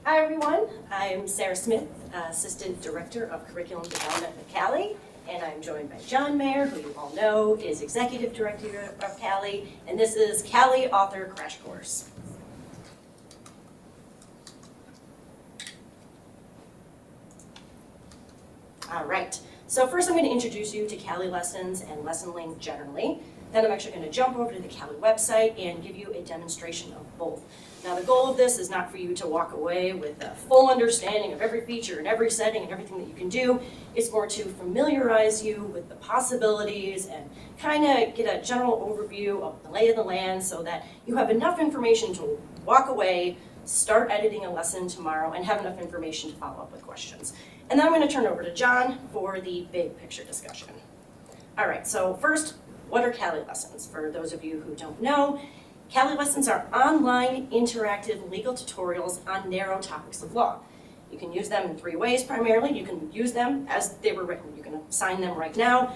Hi everyone, I'm Sara Smith, Assistant Director of Curriculum Development at CALI, and I'm joined by John Mayer, who you all know is Executive Director of CALI, and this is CALI Author Crash Course. All right, so first I'm going to introduce you to CALI lessons and Lesson Link generally. Then I'm actually going to jump over to the CALI website and give you a demonstration of both. Now the goal of this is not for you to walk away with a full understanding of every feature and every setting and everything that you can do. It's more to familiarize you with the possibilities and kind of get a general overview of the lay of the land so that you have enough information to walk away, start editing a lesson tomorrow, and have enough information to follow up with questions. And then I'm going to turn it over to John for the big picture discussion. All right, so first, what are CALI lessons? For those of you who don't know, CALI lessons are online, interactive legal tutorials on narrow topics of law. You can use them in 3 ways primarily. You can use them as they were written. You can assign them right now.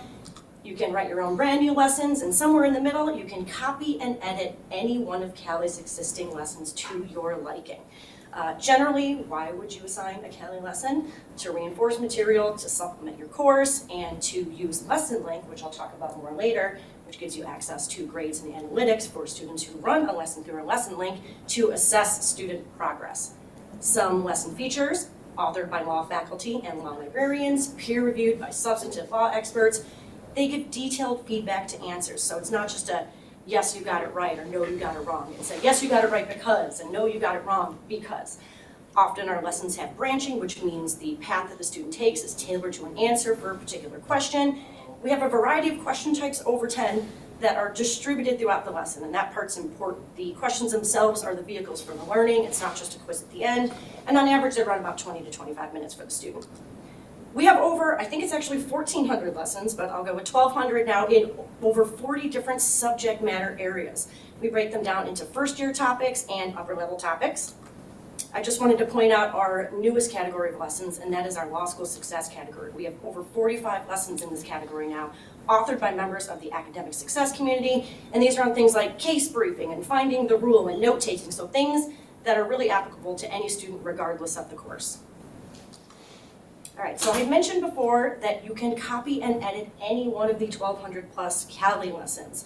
You can write your own brand new lessons, and somewhere in the middle, you can copy and edit any one of CALI's existing lessons to your liking. Generally, why would you assign a CALI lesson? To reinforce material, to supplement your course, and to use Lesson Link, which I'll talk about more later, which gives you access to grades and analytics for students who run a lesson through a Lesson Link to assess student progress. Some lesson features, authored by law faculty and law librarians, peer-reviewed by substantive law experts, they give detailed feedback to answers, so it's not just a yes, you got it right, or no, you got it wrong. It's a yes, you got it right because, and no, you got it wrong because. Often our lessons have branching, which means the path that the student takes is tailored to an answer for a particular question. We have a variety of question types, over 10, that are distributed throughout the lesson, and that part's important. The questions themselves are the vehicles for the learning. It's not just a quiz at the end, and on average, they run about 20 to 25 minutes for the student. We have over, I think it's actually 1,400 lessons, but I'll go with 1,200 now in over 40 different subject matter areas. We break them down into first-year topics and upper-level topics. I just wanted to point out our newest category of lessons, and that is our Law School Success category. We have over 45 lessons in this category now, authored by members of the academic success community, and these are on things like case briefing and finding the rule and note-taking, so things that are really applicable to any student regardless of the course. All right, so I mentioned before that you can copy and edit any one of the 1,200 plus CALI lessons.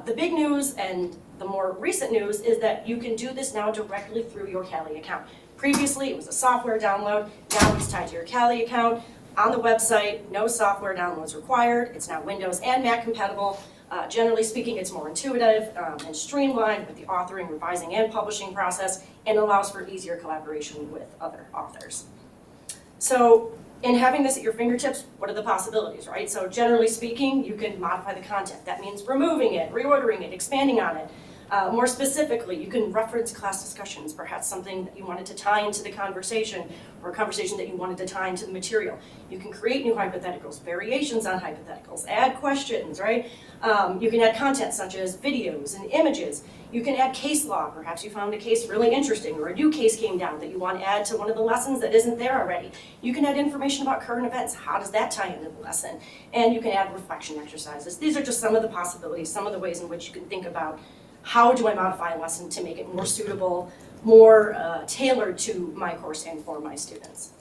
The big news and the more recent news is that you can do this now directly through your CALI account. Previously, it was a software download. Now it's tied to your CALI account. On the website, no software downloads required. It's now Windows and Mac compatible. Generally speaking, it's more intuitive and streamlined with the authoring, revising, and publishing process, and allows for easier collaboration with other authors. So in having this at your fingertips, what are the possibilities, right? So generally speaking, you can modify the content. That means removing it, reordering it, expanding on it. More specifically, you can reference class discussions, perhaps something that you wanted to tie into the conversation, or a conversation that you wanted to tie into the material. You can create new hypotheticals, variations on hypotheticals, add questions, right? You can add content such as videos and images. You can add case law. Perhaps you found a case really interesting, or a new case came down that you want to add to one of the lessons that isn't there already. You can add information about current events. How does that tie into the lesson? And you can add reflection exercises. These are just some of the possibilities, some of the ways in which you can think about how do I modify a lesson to make it more suitable, more tailored to my course and for my students.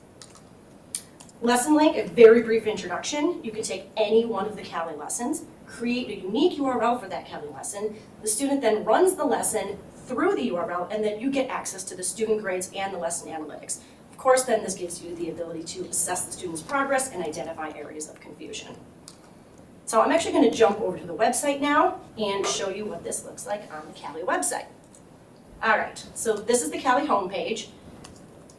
Lesson Link, a very brief introduction. You can take any one of the CALI lessons, create a unique URL for that CALI lesson. The student then runs the lesson through the URL, and then you get access to the student grades and the lesson analytics. Of course, then this gives you the ability to assess the student's progress and identify areas of confusion. So I'm actually going to jump over to the website now and show you what this looks like on the CALI website. All right, so this is the CALI homepage.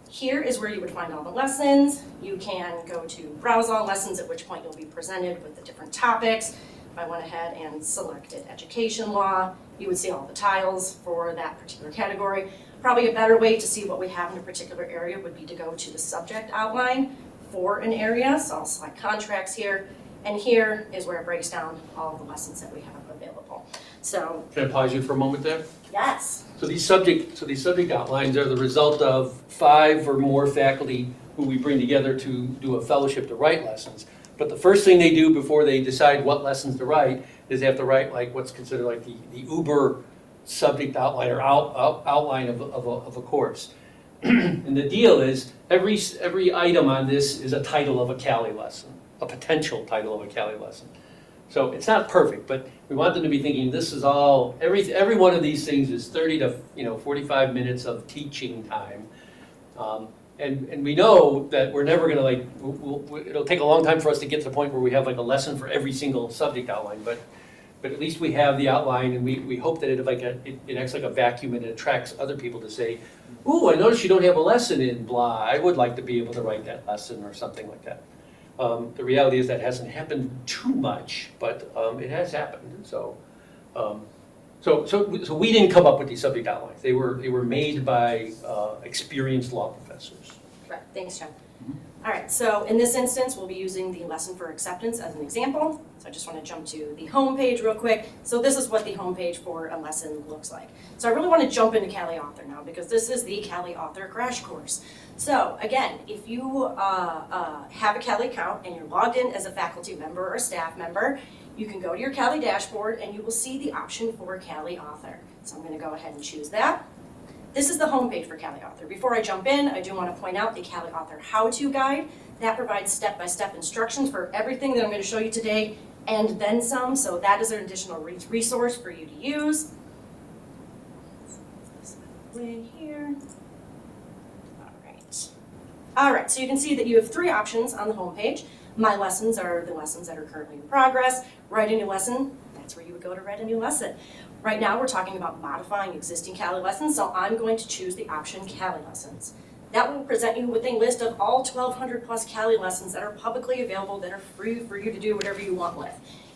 Here is where you would find all the lessons. You can go to browse all lessons, at which point you'll be presented with the different topics. If I went ahead and selected education law, you would see all the tiles for that particular category. Probably a better way to see what we have in a particular area would be to go to the subject outline for an area. So I'll select contracts here. And here is where it breaks down all the lessons that we have available. So, can I pause you for a moment there? Yes. So these subject outlines are the result of 5 or more faculty who we bring together to do a fellowship to write lessons. But the first thing they do before they decide what lessons to write is they have to write like what's considered like the Uber subject outline or outline of a course. And the deal is, every item on this is a title of a CALI lesson, a potential title of a CALI lesson. So it's not perfect, but we want them to be thinking this is all, every one of these things is 30 to 45 minutes of teaching time. And we know that we're never gonna it'll take a long time for us to get to the point where we have like a lesson for every single subject outline, but at least we have the outline, and we hope that it acts like a vacuum and it attracts other people to say, ooh, I noticed you don't have a lesson in blah, I would like to be able to write that lesson or something like that. The reality is that hasn't happened too much, but it has happened. So we didn't come up with these subject outlines. They were made by experienced law professors. Right, thanks, John. All right, so in this instance, we'll be using the lesson for acceptance as an example. So I just want to jump to the home page real quick. So this is what the home page for a lesson looks like. So I really want to jump into CALI Author now because this is the CALI Author crash course. So again, if you have a CALI account and you're logged in as a faculty member or a staff member, you can go to your CALI dashboard and you will see the option for CALI Author. So I'm going to go ahead and choose that. This is the homepage for CALI Author. Before I jump in, I do want to point out the CALI Author how-to guide. That provides step-by-step instructions for everything that I'm going to show you today and then some. So that is an additional resource for you to use. Way here. All right, so you can see that you have 3 options on the homepage. My lessons are the lessons that are currently in progress. Write a new lesson, that's where you would go to write a new lesson. Right now we're talking about modifying existing CALI lessons, so I'm going to choose the option CALI lessons. That will present you with a list of all 1,200 plus CALI lessons that are publicly available, that are free for you to do whatever you want with.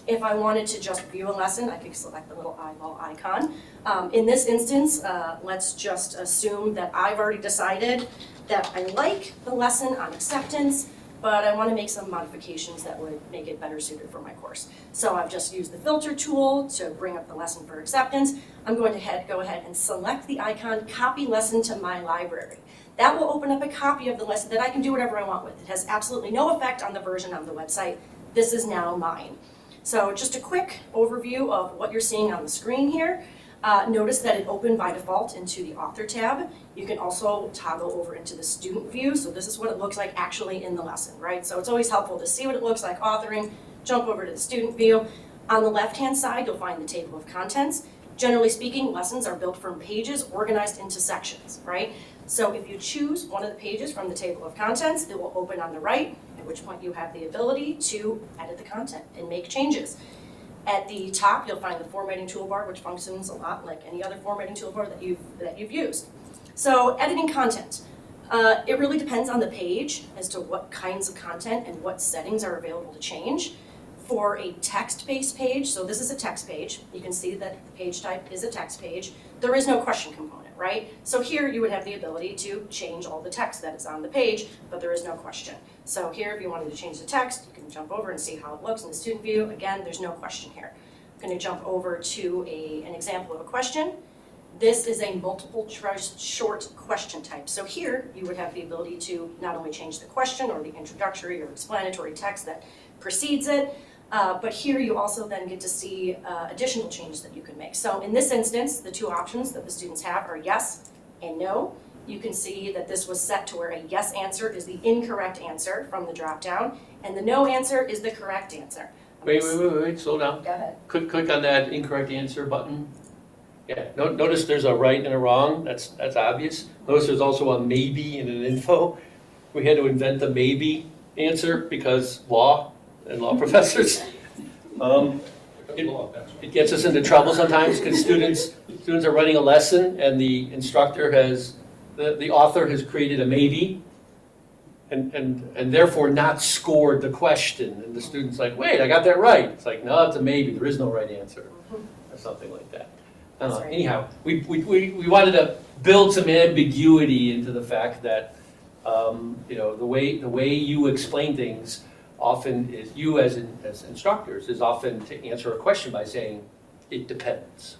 If I wanted to just view a lesson, I could select the little eyeball icon. In this instance, let's just assume that I've already decided that I like the lesson on acceptance, but I want to make some modifications that would make it better suited for my course. So I've just used the filter tool to bring up the lesson for acceptance. I'm going to go ahead and select the icon, copy lesson to my library. That will open up a copy of the lesson that I can do whatever I want with. It has absolutely no effect on the version on the website. This is now mine. So just a quick overview of what you're seeing on the screen here. Notice that it opened by default into the author tab. You can also toggle over into the student view. So this is what it looks like actually in the lesson, right? So it's always helpful to see what it looks like authoring, jump over to the student view. On the left-hand side, you'll find the table of contents. Generally speaking, lessons are built from pages organized into sections, right? So if you choose one of the pages from the table of contents, it will open on the right, at which point you have the ability to edit the content and make changes. At the top, you'll find the formatting toolbar, which functions a lot like any other formatting toolbar that you've used. So editing content. It really depends on the page as to what kinds of content and what settings are available to change. For a text-based page, so this is a text page, you can see that the page type is a text page. There is no question component, right? So here you would have the ability to change all the text that is on the page, but there is no question. So here, if you wanted to change the text, you can jump over and see how it looks in the student view. Again, there's no question here. I'm going to jump over to an example of a question. This is a multiple choice short question type. So here, you would have the ability to not only change the question or the introductory or explanatory text that precedes it, but here you also then get to see additional changes that you can make. So in this instance, the 2 options that the students have are yes and no. You can see that this was set to where a yes answer is the incorrect answer from the drop-down, and the no answer is the correct answer. Wait, slow down. Go ahead. Click on that incorrect answer button. Yeah, notice there's a right and a wrong, that's obvious. Notice there's also a maybe and an info. We had to invent the maybe answer because law and law professors. It gets us into trouble sometimes because students are running a lesson and the instructor the author has created a maybe and therefore not scored the question. And the student's like, wait, I got that right. It's like, no, it's a maybe, there is no right answer, or something like that. Right. Anyhow, we wanted to build some ambiguity into the fact that the way you explain things often is, you as instructors, is often to answer a question by saying, it depends,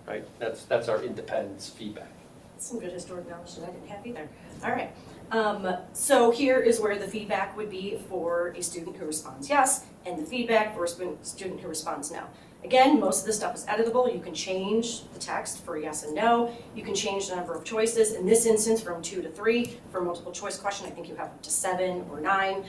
right? That's our independence feedback. Some good historic knowledge that I didn't have either. All right. So here is where the feedback would be for a student who responds yes, and the feedback for a student who responds no. Again, most of this stuff is editable. You can change the text for yes and no. You can change the number of choices. In this instance, from 2 to 3. For a multiple choice question, I think you have up to 7 or 9.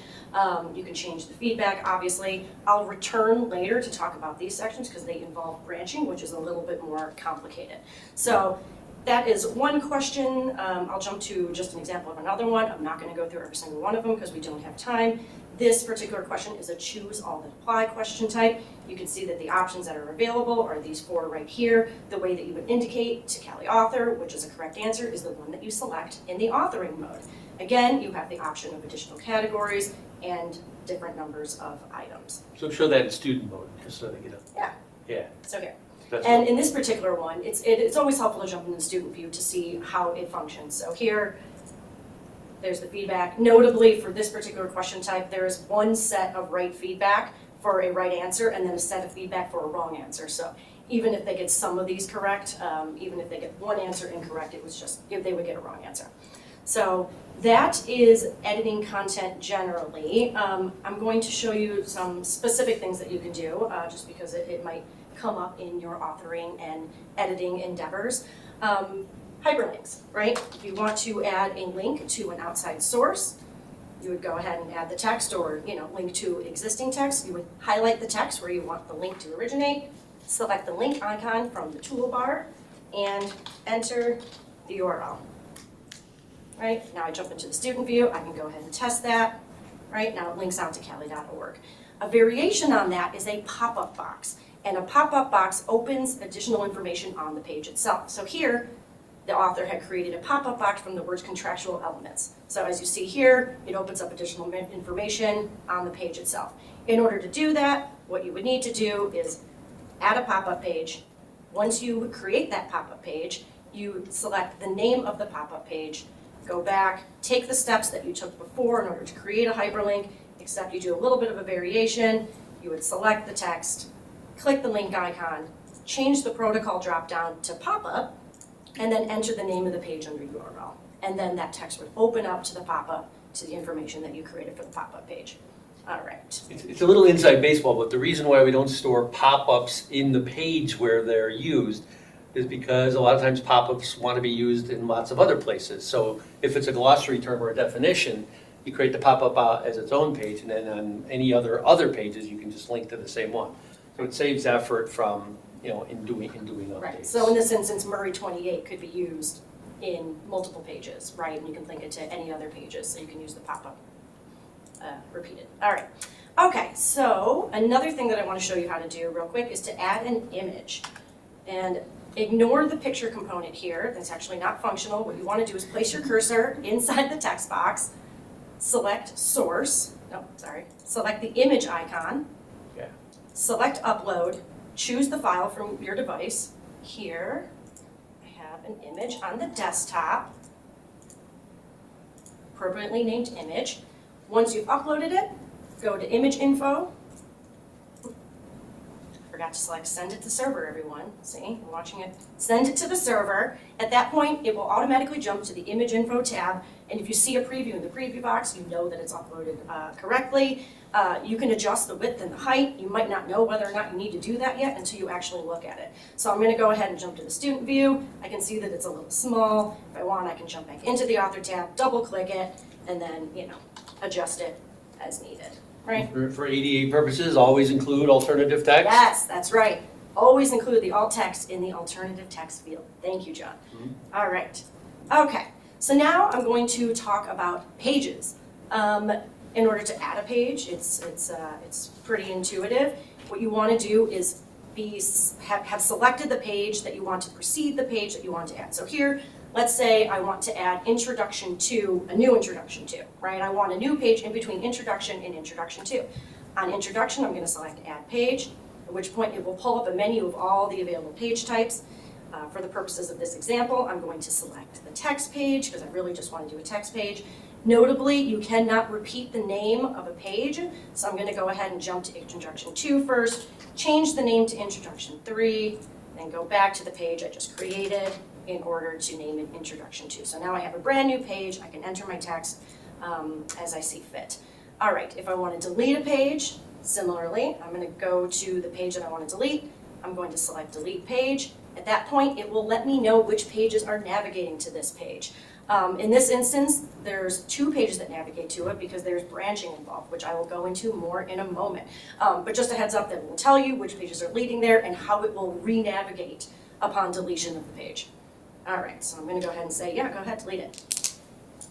You can change the feedback, obviously. I'll return later to talk about these sections because they involve branching, which is a little bit more complicated. So that is one question. I'll jump to just an example of another one. I'm not going to go through every single one of them because we don't have time. This particular question is a choose all that apply question type. You can see that the options that are available are these 4 right here. The way that you would indicate to CALI author, which is a correct answer, is the one that you select in the authoring mode. Again, you have the option of additional categories and different numbers of items. So show that in student mode, just so they get a. Yeah. Yeah. So here. That's And what- in this particular one, it's always helpful to jump into the student view to see how it functions. So here, there's the feedback. Notably, for this particular question type, there is one set of right feedback for a right answer and then a set of feedback for a wrong answer. So even if they get some of these correct, even if they get one answer incorrect, it was just, if they would get a wrong answer. So that is editing content generally. I'm going to show you some specific things that you can do, just because it might come up in your authoring and editing endeavors. Hyperlinks, right? If you want to add a link to an outside source, you would go ahead and add the text, or link to existing text. You would highlight the text where you want the link to originate, select the link icon from the toolbar, and enter the URL. Right, now I jump into the student view, I can go ahead and test that. Right, now it links out to cali.org. A variation on that is a pop-up box, and a pop-up box opens additional information on the page itself. So here, the author had created a pop-up box from the words contractual elements. So as you see here, it opens up additional information on the page itself. In order to do that, what you would need to do is add a pop-up page. Once you create that pop-up page, you select the name of the pop-up page, go back, take the steps that you took before in order to create a hyperlink, except you do a little bit of a variation. You would select the text, click the link icon, change the protocol dropdown to pop-up, and then enter the name of the page under URL. And then that text would open up to the pop-up, to the information that you created for the pop-up page. All right. It's a little inside baseball, but the reason why we don't store pop-ups in the page where they're used is because a lot of times pop-ups want to be used in lots of other places. So if it's a glossary term or a definition, you create the pop-up as its own page, and then on any other pages, you can just link to the same one. So it saves effort from in doing updates. Right. So in this instance, Murray 28 could be used in multiple pages, right? And you can link it to any other pages, so you can use the pop-up repeated. All right. Okay, so another thing that I want to show you how to do real quick is to add an image. And ignore the picture component here. That's actually not functional. What you want to do is place your cursor inside the text box, select source, select the image icon, Yeah. select upload, choose the file from your device. Here, I have an image on the desktop, appropriately named image. Once you've uploaded it, go to image info. Forgot to select send it to server, everyone. See, I'm watching it. Send it to the server. At that point, it will automatically jump to the image info tab. And if you see a preview in the preview box, you know that it's uploaded correctly. You can adjust the width and the height. You might not know whether or not you need to do that yet until you actually look at it. So I'm going to go ahead and jump to the student view. I can see that it's a little small. If I want, I can jump back into the author tab, double click it, and then adjust it as needed. Right? For ADA purposes, always include alternative text. Yes, that's right. Always include the alt text in the alternative text field. Thank you, John. Mhm. All right. Okay. So now I'm going to talk about pages. In order to add a page, it's pretty intuitive. What you want to do is have selected the page that you want to precede the page that you want to add. So here, let's say I want to add introduction to, a new introduction to, right? I want a new page in between introduction and introduction to. On introduction, I'm going to select add page, at which point it will pull up a menu of all the available page types. For the purposes of this example, I'm going to select the text page because I really just want to do a text page. Notably, you cannot repeat the name of a page, so I'm going to go ahead and jump to introduction 2 first, change the name to introduction 3, then go back to the page I just created, in order to name it Introduction to. So now I have a brand new page. I can enter my text as I see fit. All right, if I want to delete a page, similarly, I'm going to go to the page that I want to delete. I'm going to select Delete Page. At that point, it will let me know which pages are navigating to this page. In this instance, there's 2 pages that navigate to it because there's branching involved, which I will go into more in a moment. But just a heads up that it will tell you which pages are leading there and how it will re-navigate upon deletion of the page. All right, so I'm going to go ahead and say, yeah, go ahead, delete it.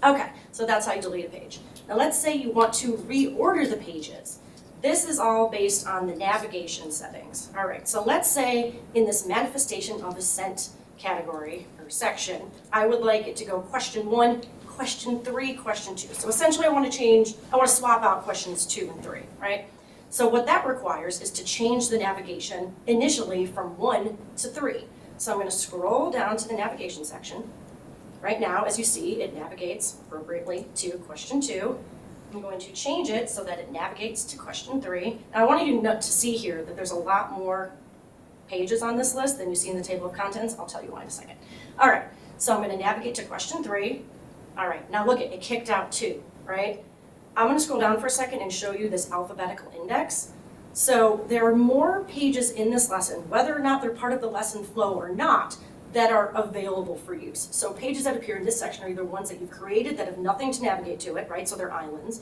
Okay, so that's how you delete a page. Now let's say you want to reorder the pages. This is all based on the navigation settings. All right, so let's say in this manifestation of assent category or section, I would like it to go question 1, question 3, question 2. So essentially I want to swap out questions 2 and 3, right? So what that requires is to change the navigation initially from 1 to 3. So I'm going to scroll down to the navigation section. Right now, as you see, it navigates appropriately to question 2. I'm going to change it so that it navigates to question 3. Now I want you to see here that there's a lot more pages on this list than you see in the table of contents. I'll tell you why in a second. All right, so I'm going to navigate to question 3. All right, now look, it kicked out 2, right? I'm going to scroll down for a second and show you this alphabetical index. So there are more pages in this lesson, whether or not they're part of the lesson flow or not, that are available for use. So pages that appear in this section are either ones that you've created that have nothing to navigate to it, right? So they're islands,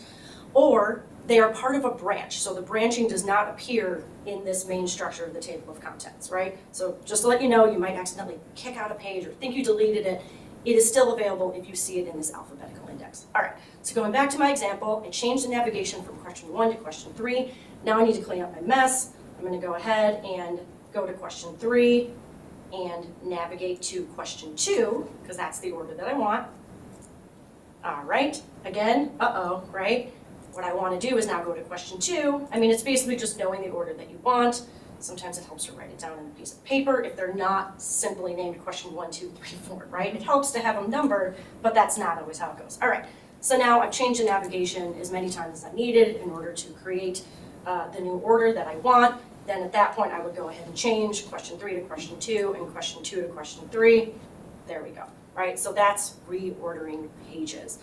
or they are part of a branch. So the branching does not appear in this main structure of the table of contents, right? So just to let you know, you might accidentally kick out a page or think you deleted it. It is still available if you see it in this alphabetical index. All right, so going back to my example, I changed the navigation from question 1 to question 3. Now I need to clean up my mess. I'm going to go ahead and go to question 3 and navigate to question 2, because that's the order that I want. All right, again, right? What I want to do is now go to question 2. I mean, it's basically just knowing the order that you want. Sometimes it helps to write it down on a piece of paper if they're not simply named question 1, 2, 3, 4, right? It helps to have them numbered, but that's not always how it goes. All right, so now I've changed the navigation as many times as I needed in order to create the new order that I want. Then at that point, I would go ahead and change question 3 to question 2 and question 2 to question 3. There we go, right? So that's reordering pages.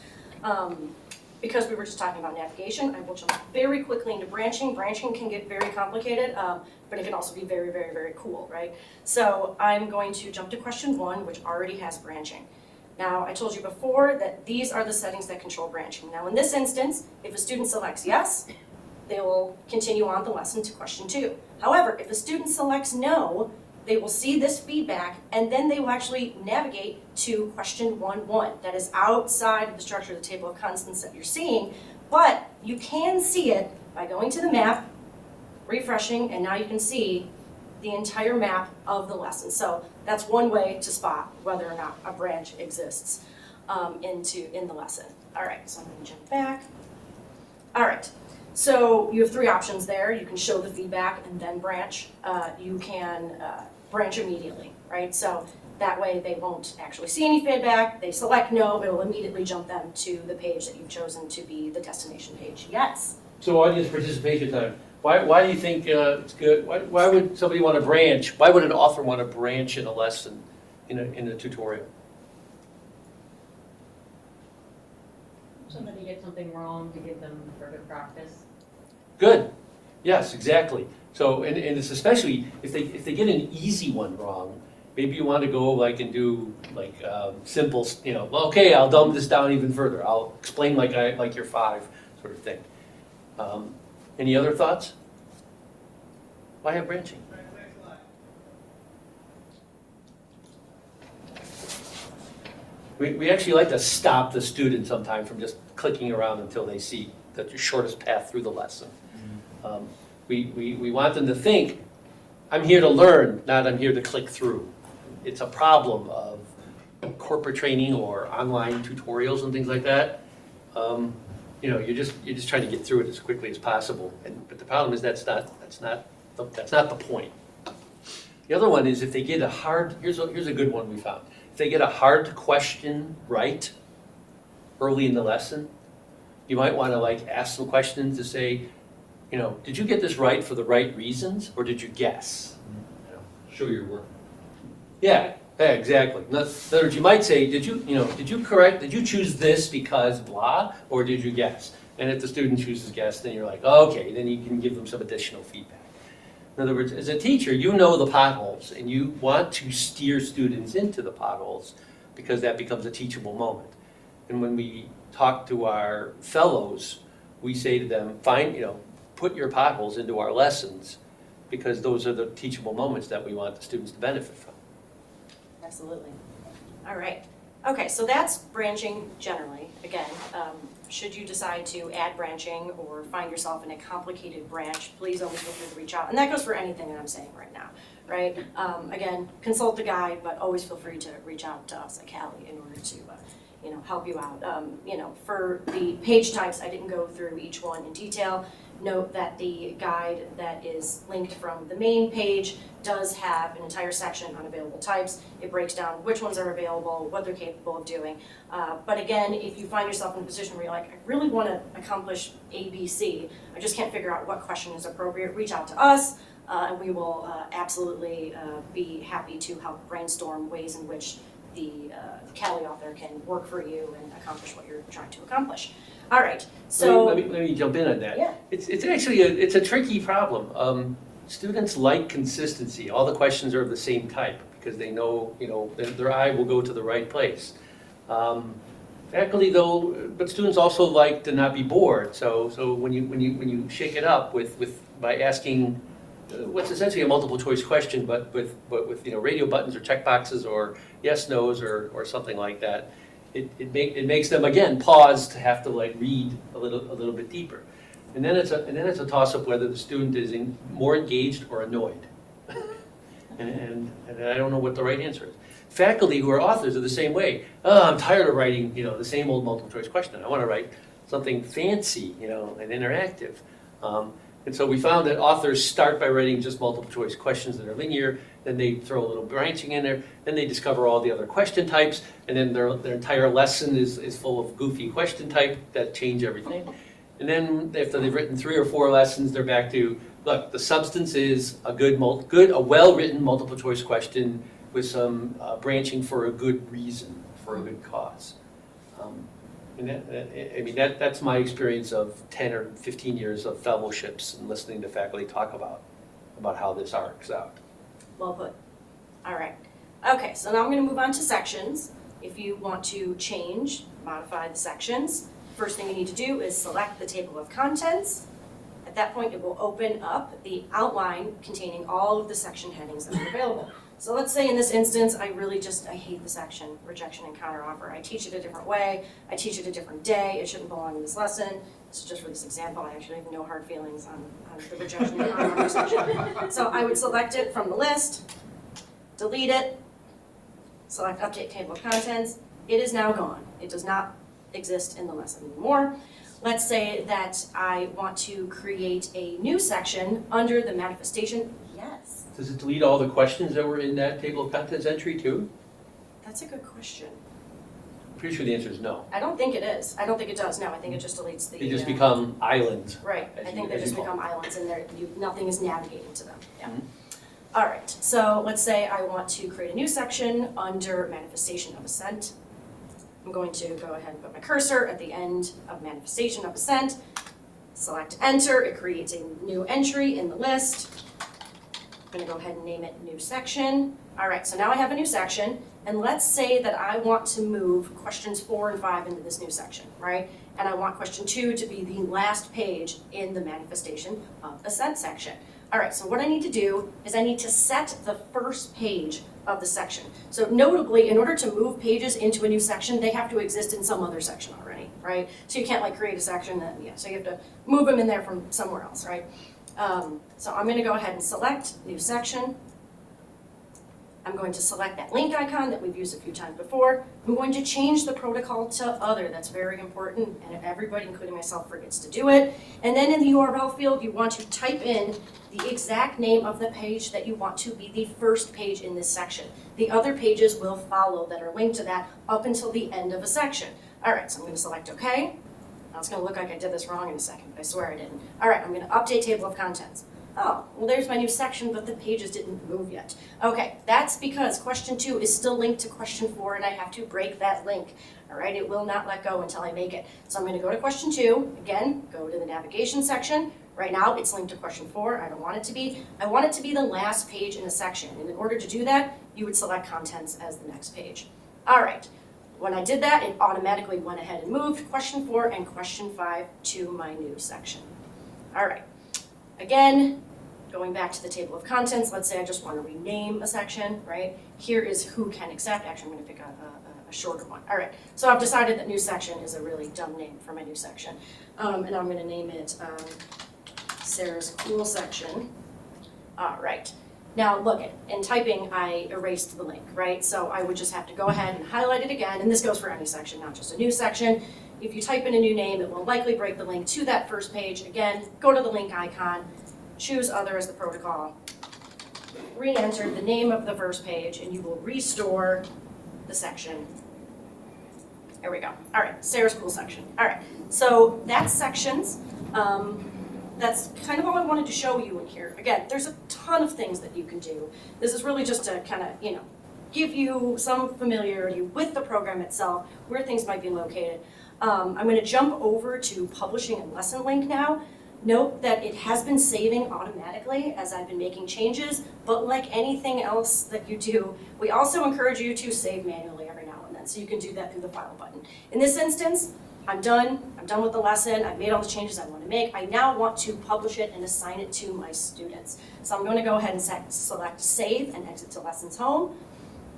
Because we were just talking about navigation, I will jump very quickly into branching. Branching can get very complicated, but it can also be very, very, very cool, right? So I'm going to jump to question 1, which already has branching. Now, I told you before that these are the settings that control branching. Now, in this instance, if a student selects yes, they will continue on the lesson to question 2. However, if a student selects no, they will see this feedback and then they will actually navigate to question 1.1. That is outside of the structure of the table of contents that you're seeing, but you can see it by going to the map, refreshing, and now you can see the entire map of the lesson. So that's one way to spot whether or not a branch exists in the lesson. All right, so I'm going to jump back. All right. So you have 3 options there. You can show the feedback and then branch. You can branch immediately, right? So that way they won't actually see any feedback. They select no, it will immediately jump them to the page that you've chosen to be the destination page. Yes? So audience participation time. Why do you think it's good? Why would somebody want to branch? Why would an author want to branch in a lesson, in a tutorial? Somebody gets something wrong to give them further practice. Good. Yes, exactly. So, and it's especially if they get an easy one wrong, maybe you want to go and do simple, well, okay, I'll dumb this down even further. I'll explain like you're 5 sort of thing. Any other thoughts? Why have branching? We actually like to stop the student sometime from just clicking around until they see the shortest path through the lesson. We want them to think, I'm here to learn, not I'm here to click through. It's a problem of corporate training or online tutorials and things like that. You're just trying to get through it as quickly as possible. But the problem is that's not the point. The other one is if they get here's a good one we found. If they get a hard question right early in the lesson, you might want to ask some questions to say, did you get this right for the right reasons or did you guess? Show your work. Yeah, Yeah, exactly. In other words, you might say, did you choose this because blah, or did you guess? And if the student chooses guess, then you're like, okay, then you can give them some additional feedback. In other words, as a teacher, you know the potholes, and you want to steer students into the potholes because that becomes a teachable moment. And when we talk to our fellows, we say to them, put your potholes into our lessons because those are the teachable moments that we want the students to benefit from. Absolutely. All right. Okay, so that's branching generally. Again, should you decide to add branching or find yourself in a complicated branch, please always feel free to reach out. And that goes for anything that I'm saying right now, right? Again, consult the guide, but always feel free to reach out to us at CALI in order to help you out. For the page types, I didn't go through each one in detail. Note that the guide that is linked from the main page does have an entire section on available types. It breaks down which ones are available, what they're capable of doing. But again, if you find yourself in a position where you're like, I really want to accomplish A, B, C, I just can't figure out what question is appropriate, reach out to us, and we will absolutely be happy to help brainstorm ways in which the CALI author can work for you and accomplish what you're trying to accomplish. All right, so Let me jump in on that. Yeah. It's actually a tricky problem. Students like consistency. All the questions are of the same type because they know, their eye will go to the right place. Faculty though, but students also like to not be bored. So when you shake it up by asking what's essentially a multiple choice question, but with radio buttons or check boxes or yes, no's or something like that, it makes them again pause to have to read a little bit deeper, and then it's a toss up whether the student is more engaged or annoyed, and I don't know what the right answer is. Faculty who are authors are the same way. Oh, I'm tired of writing the same old multiple choice question. I want to write something fancy and interactive. And so we found that authors start by writing just multiple choice questions that are linear, then they throw a little branching in there, then they discover all the other question types, and then their entire lesson is full of goofy question type that change everything. And then after they've written 3 or 4 lessons, they're back to, look, the substance is a well-written multiple choice question with some branching for a good reason, for a good cause. And that's my experience of 10 or 15 years of fellowships and listening to faculty talk about how this arcs out. well put. All right. Okay, so now I'm going to move on to sections. If you want to modify the sections, first thing you need to do is select the table of contents. At that point, it will open up the outline containing all of the section headings that are available. So let's say in this instance, I hate the section, rejection and counteroffer. I teach it a different way. I teach it a different day. It shouldn't belong in this lesson. This is just for this example. I actually have no hard feelings on the rejection and counteroffer section. So I would select it from the list, delete it, select update table of contents. It is now gone. It does not exist in the lesson anymore. Let's say that I want to create a new section under the manifestation. Yes. Does it delete all the questions that were in that table of contents entry too? That's a good question. I'm pretty sure the answer is no. I don't think it is. I don't think it does. No, I think it just deletes the. They just become islands. Right. as I you- think they as you just call become them. islands and nothing is navigating to them. Yeah. Mhm. All right. So let's say I want to create a new section under manifestation of assent. I'm going to go ahead and put my cursor at the end of manifestation of assent. Select enter. It creates a new entry in the list. I'm going to go ahead and name it new section. All right, so now I have a new section, and let's say that I want to move questions 4 and 5 into this new section, right? And I want question 2 to be the last page in the manifestation of assent section. All right, so what I need to do is I need to set the first page of the section. So notably, in order to move pages into a new section, they have to exist in some other section already, right? So you can't create a section, so you have to move them in there from somewhere else, right? So I'm going to go ahead and select new section. I'm going to select that link icon that we've used a few times before. I'm going to change the protocol to other. That's very important, and everybody, including myself, forgets to do it. And then in the URL field, you want to type in the exact name of the page that you want to be the first page in this section. The other pages will follow that are linked to that up until the end of a section. All right, so I'm going to select OK. Now it's going to look like I did this wrong in a second, but I swear I didn't. All right, I'm going to update table of contents. Oh, well, there's my new section, but the pages didn't move yet. Okay, that's because question 2 is still linked to question 4, and I have to break that link. All right, it will not let go until I make it. So I'm going to go to question 2. Again, go to the navigation section. Right now, it's linked to question 4. I don't want it to be. I want it to be the last page in a section. And in order to do that, you would select contents as the next page. All right. When I did that, it automatically went ahead and moved question 4 and question 5 to my new section. All right. Again, going back to the table of contents, let's say I just want to rename a section, right? Here is who can accept. Actually, I'm going to pick a shorter one. All right, so I've decided that new section is a really dumb name for my new section. And I'm going to name it Sarah's Cool Section. All right. Now look, in typing, I erased the link, right? So I would just have to go ahead and highlight it again, and this goes for any section, not just a new section. If you type in a new name, it will likely break the link to that first page. Again, go to the link icon, choose Other as the protocol, re-enter the name of the first page, and you will restore the section. There we go. All right, Sarah's Cool Section. All right, so that's sections. That's kind of all I wanted to show you in here. Again, there's a ton of things that you can do. This is really just to kind of, give you some familiarity with the program itself, where things might be located. I'm going to jump over to publishing a lesson link now. Note that it has been saving automatically as I've been making changes, but like anything else that you do, we also encourage you to save manually every now and then, so you can do that through the File button. In this instance, I'm done with the lesson, I've made all the changes I want to make. I now want to publish it and assign it to my students. So I'm going to go ahead and select Save and Exit to Lessons Home.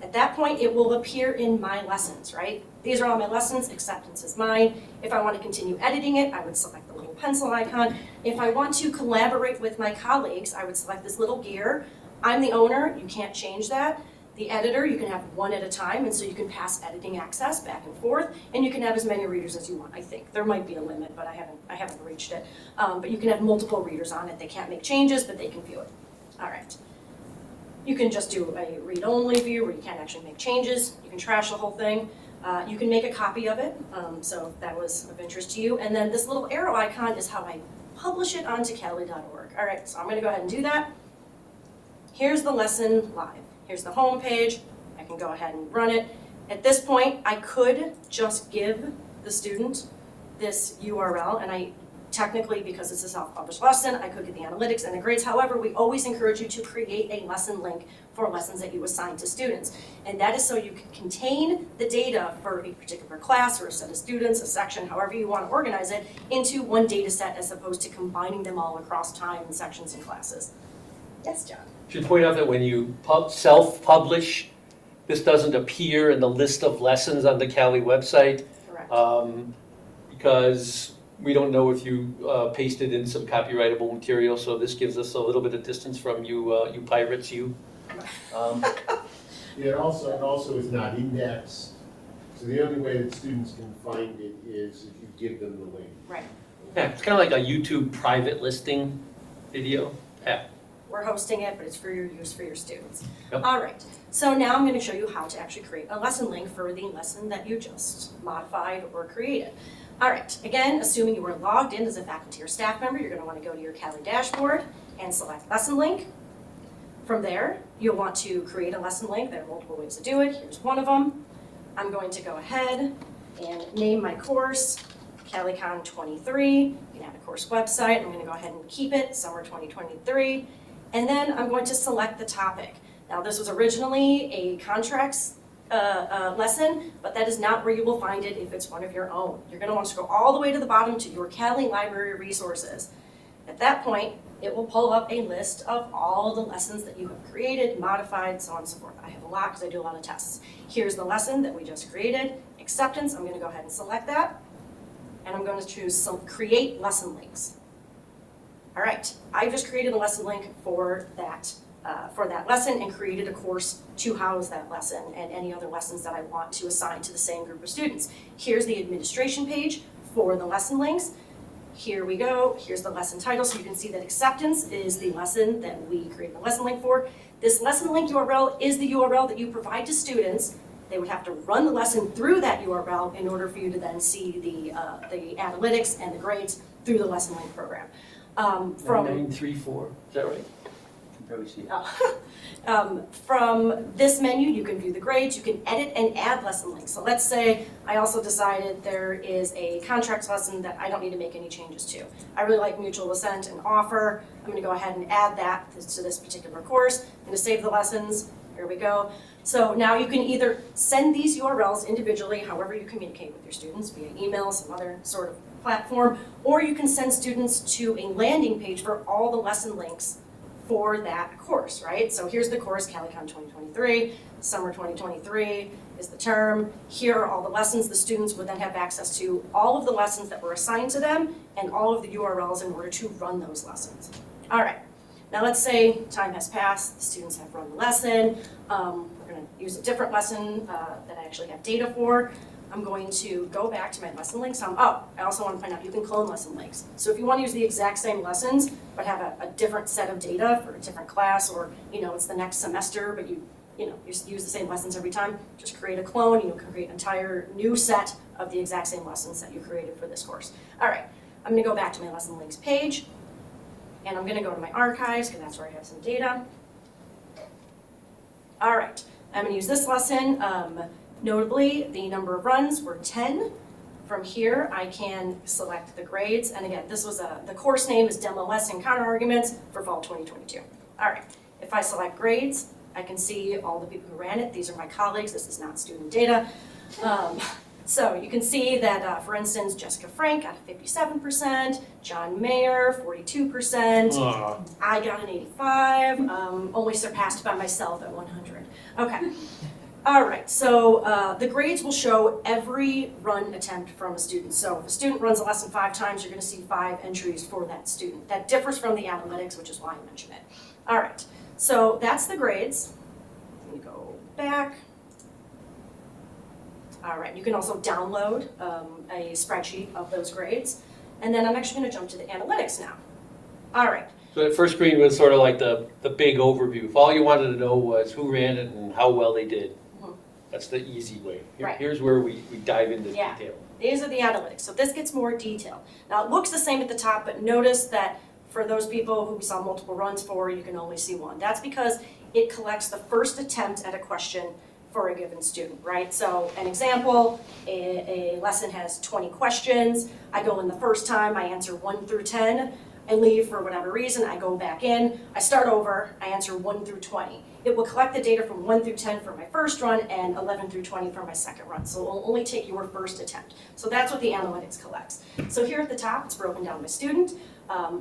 At that point, it will appear in my lessons, right? These are all my lessons, acceptance is mine. If I want to continue editing it, I would select the little pencil icon. If I want to collaborate with my colleagues, I would select this little gear. I'm the owner, you can't change that. The editor, you can have one at a time, and so you can pass editing access back and forth, and you can have as many readers as you want, I think. There might be a limit, but I haven't reached it. But you can have multiple readers on it. They can't make changes, but they can view it. All right. You can just do a read-only view where you can't actually make changes. You can trash the whole thing. You can make a copy of it, so if that was of interest to you. And then this little arrow icon is how I publish it onto cali.org. All right, so I'm going to go ahead and do that. Here's the lesson live. Here's the home page. I can go ahead and run it. At this point, I could just give the student this URL, and technically, because it's a self-published lesson, I could get the analytics and the grades. However, we always encourage you to create a lesson link for lessons that you assign to students. And that is so you can contain the data for a particular class or a set of students, a section, however you want to organize it, into one data set as opposed to combining them all across time and sections and classes. Yes, John? Should point out that when you self-publish, this doesn't appear in the list of lessons on the Cali website. Correct. Because we don't know if you pasted in some copyrightable material, so this gives us a little bit of distance from you, you pirates, you. It also is not indexed, so the only way that students can find it is if you give them the link. Right. Yeah, it's kind of like a YouTube private listing video. Yeah. We're hosting it, but it's for your use for your students. Yep. All right, so now I'm going to show you how to actually create a lesson link for the lesson that you just modified or created. All right, again, assuming you were logged in as a faculty or staff member, you're going to want to go to your Cali dashboard and select lesson link. From there, you'll want to create a lesson link. There are multiple ways to do it. Here's one of them. I'm going to go ahead and name my course CaliCon 23. You can add a course website. I'm going to go ahead and keep it summer 2023. And then I'm going to select the topic. Now, this was originally a contracts lesson, but that is not where you will find it if it's one of your own. You're going to want to scroll all the way to the bottom to your Cali library resources. At that point, it will pull up a list of all the lessons that you have created, modified, so on and so forth. I have a lot because I do a lot of tests. Here's the lesson that we just created. Acceptance, I'm going to go ahead and select that. And I'm going to choose some create lesson links. All right, I just created a lesson link for that lesson and created a course to house that lesson and any other lessons that I want to assign to the same group of students. Here's the administration page for the lesson links. Here we go. Here's the lesson title, so you can see that acceptance is the lesson that we created a lesson link for. This lesson link URL is the URL that you provide to students. They would have to run the lesson through that URL in order for you to then see the analytics and the grades through the lesson link program. From 934, is that right? You can probably see it. From this menu, you can view the grades, you can edit and add lesson links. So let's say I also decided there is a contracts lesson that I don't need to make any changes to. I really like mutual assent and offer. I'm going to go ahead and add that to this particular course. I'm going to save the lessons. Here we go. So now you can either send these URLs individually, however you communicate with your students, via email, some other sort of platform, or you can send students to a landing page for all the lesson links for that course, right? So here's the course, CaliCon 2023, summer 2023 is the term. Here are all the lessons. The students would then have access to all of the lessons that were assigned to them and all of the URLs in order to run those lessons. All right, now let's say time has passed, the students have run the lesson. We're gonna use a different lesson that I actually have data for. I'm going to go back to my lesson links. I also want to point out you can clone lesson links. So if you want to use the exact same lessons, but have a different set of data for a different class, or it's the next semester, but you use the same lessons every time, just create a clone and you can create an entire new set of the exact same lessons that you created for this course. All right, I'm going to go back to my lesson links page, and I'm going to go to my archives because that's where I have some data. All right, I'm going to use this lesson. Notably, the number of runs were 10. From here, I can select the grades. And again, this was the course name is Demo Lesson Counter Arguments for Fall 2022. All right, if I select grades, I can see all the people who ran it. These are my colleagues. This is not student data. So you can see that, for instance, Jessica Frank got a 57%, John Mayer, 42%. I got an 85, only surpassed by myself at 100. Okay. All right, so the grades will show every run attempt from a student. So if a student runs a lesson 5 times, you're going to see 5 entries for that student. That differs from the analytics, which is why I mentioned it. All right, so that's the grades. Let me go back. All right, you can also download a spreadsheet of those grades. And then I'm actually going to jump to the analytics now. All right. So that first screen was sort of like the big overview. If all you wanted to know was who ran it and how well they did, that's the easy way. Right. Here's where we dive into detail. These are the analytics. So this gets more detailed. Now it looks the same at the top, but notice that for those people who we saw multiple runs for, you can only see one. That's because it collects the first attempt at a question for a given student, right? So an example, a lesson has 20 questions. I go in the first time, I answer 1 through 10. I leave for whatever reason, I go back in, I start over, I answer 1 through 20. It will collect the data from 1 through 10 for my first run and 11 through 20 for my second run. So it will only take your first attempt. So that's what the analytics collects. So here at the top, it's broken down by student.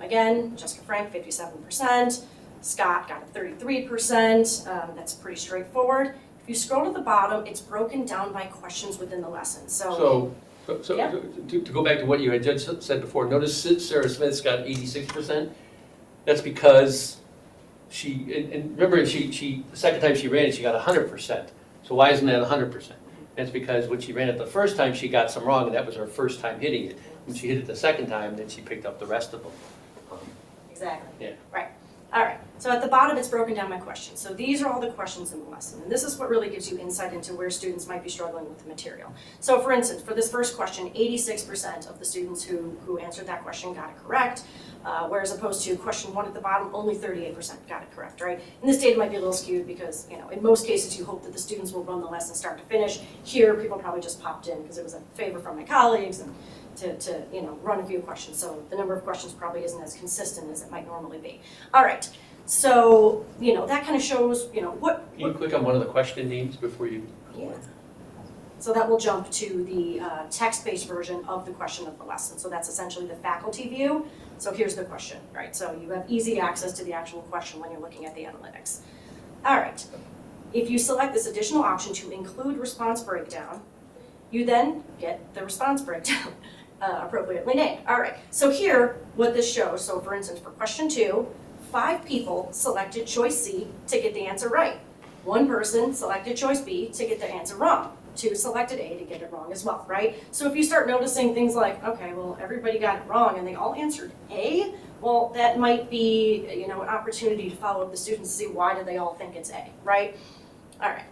Again, Jessica Frank, 57%. Scott got a 33%. That's pretty straightforward. If you scroll to the bottom, it's broken down by questions within the lesson. So yeah. To go back to what you had just said before, notice Sara Smith's got 86%. That's because and remember, the second time she ran it, she got 100%. So why isn't that 100%? That's because when she ran it the first time, she got some wrong, and that was her first time hitting it. When she hit it the second time, then she picked up the rest of them. Exactly. Yeah. Right. All right. So at the bottom, it's broken down by questions. So these are all the questions in the lesson. And this is what really gives you insight into where students might be struggling with the material. So for instance, for this first question, 86% of the students who answered that question got it correct. Whereas opposed to question 1 at the bottom, only 38% got it correct, right? And this data might be a little skewed because, in most cases you hope that the students will run the lesson start to finish. Here, people probably just popped in because it was a favor from my colleagues and to run a few questions. So the number of questions probably isn't as consistent as it might normally be. All right, so, that kind of shows, what. Can you click on one of the question names before you? Yeah. So that will jump to the text-based version of the question of the lesson. So that's essentially the faculty view. So here's the question, right? So you have easy access to the actual question when you're looking at the analytics. All right. If you select this additional option to include response breakdown, you then get the response breakdown appropriately named. All right. So here, what this shows, so for instance, for question 2, 5 people selected choice C to get the answer right. 1 person selected choice B to get the answer wrong. 2 selected A to get it wrong as well, right? So if you start noticing things like, okay, well, everybody got it wrong and they all answered A, well, that might be, an opportunity to follow up the students to see why did they all think it's A, right? All right.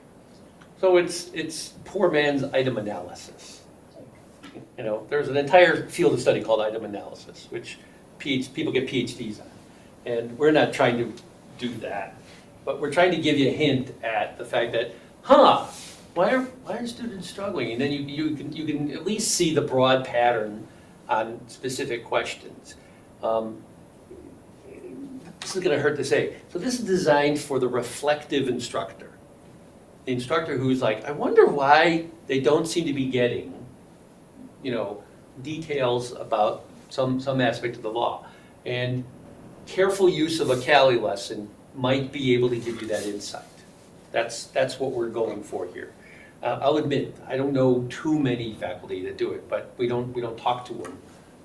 So it's poor man's item analysis. There's an entire field of study called item analysis, which people get PhDs on. And we're not trying to do that, but we're trying to give you a hint at the fact that, why are students struggling? And then you can at least see the broad pattern on specific questions. This is going to hurt to say. So this is designed for the reflective instructor. The instructor who's like, I wonder why they don't seem to be getting, details about some aspect of the law. And careful use of a CALI lesson might be able to give you that insight. That's what we're going for here. I'll admit, I don't know too many faculty that do it, but we don't talk to them,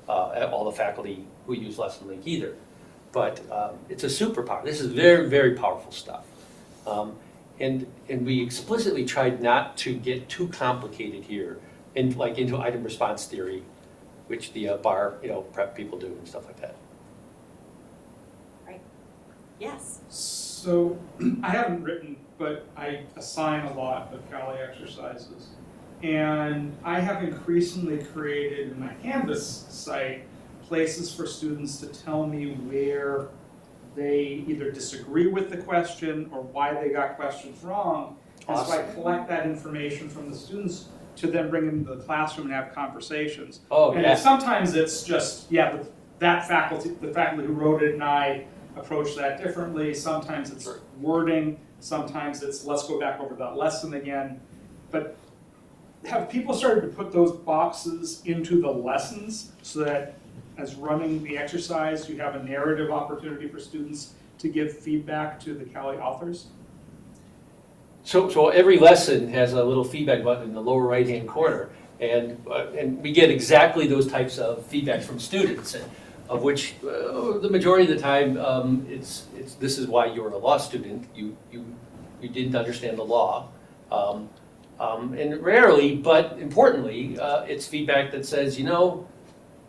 all the faculty who use LessonLink either. But it's a superpower. This is very, very powerful stuff. And we explicitly tried not to get too complicated here, into item response theory, which the bar prep people do and stuff like that. Right. Yes. So I haven't written, but I assign a lot of CALI exercises. And I have increasingly created in my Canvas site places for students to tell me where they either disagree with the question or why they got questions wrong. And so I collect that information from the students to then bring them to the classroom and have conversations. Oh, and yeah. Sometimes it's just, the faculty who wrote it and I approach that differently. Sometimes it's wording. Sometimes it's let's go back over that lesson again. But have people started to put those boxes into the lessons so that as running the exercise, you have a narrative opportunity for students to give feedback to the CALI authors? So every lesson has a little feedback button in the lower right-hand corner, and we get exactly those types of feedback from students, and of which the majority of the time it's this is why you're a law student. You didn't understand the law, and rarely, but importantly, it's feedback that says,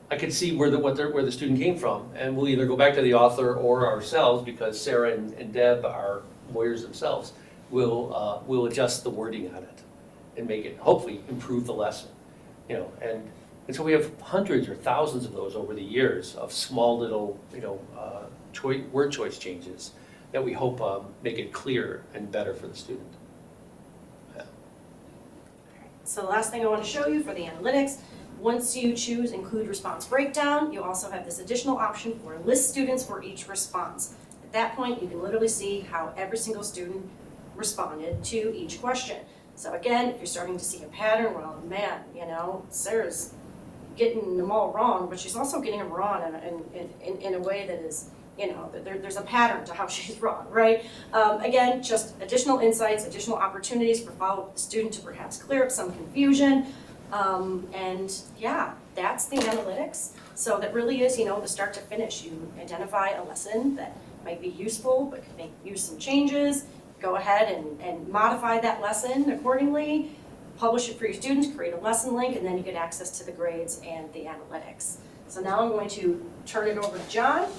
I can see where the student came from, and we'll either go back to the author or ourselves, because Sarah and Deb are lawyers themselves. We'll adjust the wording on it and make it hopefully improve the lesson, and so we have hundreds or thousands of those over the years of small little word choice changes that we hope make it clearer and better for the student. Yeah. So the last thing I want to show you for the analytics, once you choose include response breakdown, you also have this additional option for list students for each response. At that point, you can literally see how every single student responded to each question. So again, if you're starting to see a pattern, well, man, Sarah's getting them all wrong, but she's also getting them wrong in a way that is, there's a pattern to how she's wrong, right? Again, just additional insights, additional opportunities for follow-up with the student to perhaps clear up some confusion. And yeah, that's the analytics. So that really is, the start to finish. You identify a lesson that might be useful, but could use some changes. Go ahead and modify that lesson accordingly, publish it for your students, create a lesson link, and then you get access to the grades and the analytics. So now I'm going to turn it over to John,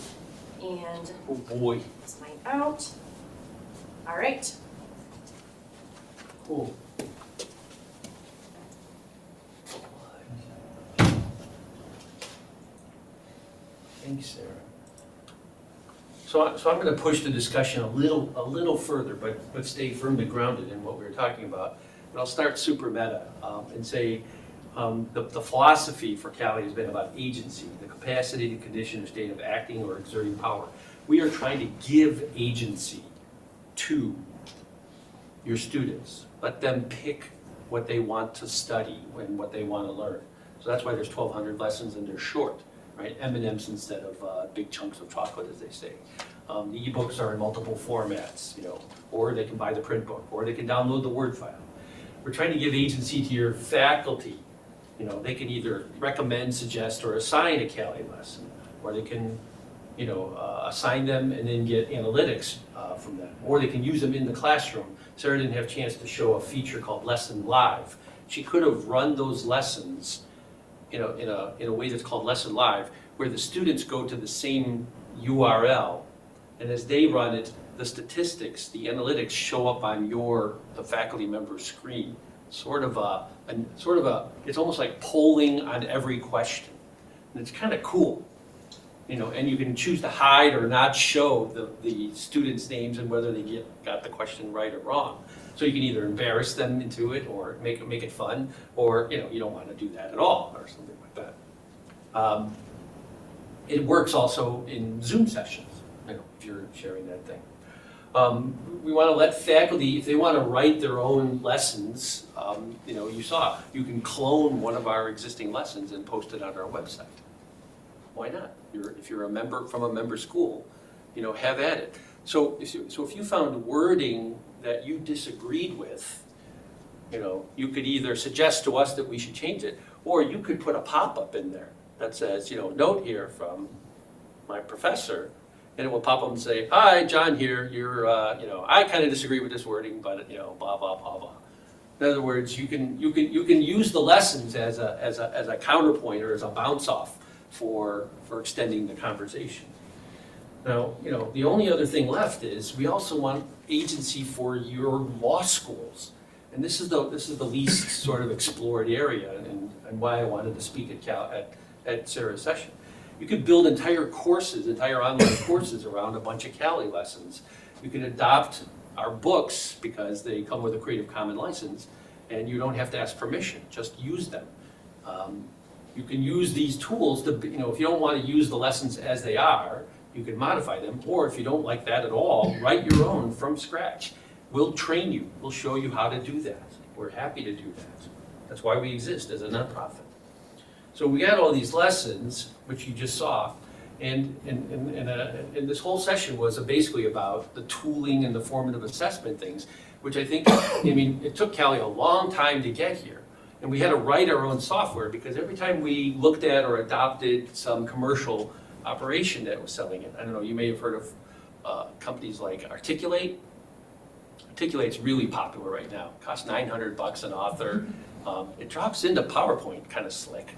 and Oh boy. sign out. All right. Cool. Thanks, Sarah. So I'm going to push the discussion a little further, but stay firmly grounded in what we were talking about. But I'll start super meta and say the philosophy for CALI has been about agency, the capacity to condition a state of acting or exerting power. We are trying to give agency to your students. Let them pick what they want to study and what they want to learn. So that's why there's 1,200 lessons and they're short, right? M&Ms instead of big chunks of chocolate, as they say. The ebooks are in multiple formats, or they can buy the print book, or they can download the Word file. We're trying to give agency to your faculty. They can either recommend, suggest, or assign a CALI lesson, or they can, assign them and then get analytics from them, or they can use them in the classroom. Sarah didn't have a chance to show a feature called Lesson Live. She could have run those lessons in a way that's called Lesson Live, where the students go to the same URL, and as they run it, the statistics, the analytics show up on the faculty member's screen. It's almost like polling on every question, and it's kind of cool. and you can choose to hide or not show the students' names and whether they got the question right or wrong. So you can either embarrass them into it or make it fun, or you don't want to do that at all or something like that. It works also in Zoom sessions, if you're sharing that thing. We want to let faculty, if they want to write their own lessons, you can clone one of our existing lessons and post it on our website. Why not? If you're a member from a member school, have at it. So if you found wording that you disagreed with, you could either suggest to us that we should change it, or you could put a pop-up in there that says, note here from my professor, and it will pop up and say, hi, John here, I kind of disagree with this wording, but, blah, blah, blah, blah. In other words, you can use the lessons as a counterpoint or as a bounce off for extending the conversation. Now, the only other thing left is we also want agency for your law schools. And this is the least sort of explored area and why I wanted to speak at Sara's session. You could build entire online courses around a bunch of CALI lessons. You can adopt our books because they come with a Creative Commons license, and you don't have to ask permission, just use them. You can use these tools to, if you don't want to use the lessons as they are, you can modify them, or if you don't like that at all, write your own from scratch. We'll train you, we'll show you how to do that. We're happy to do that. That's why we exist as a nonprofit. So we got all these lessons, which you just saw, and this whole session was basically about the tooling and the formative assessment things, which I think, it took CALI a long time to get here. And we had to write our own software because every time we looked at or adopted some commercial operation that was selling it, I don't know, you may have heard of companies like Articulate. Articulate's really popular right now. It costs $900 an author. It drops into PowerPoint kind of slick.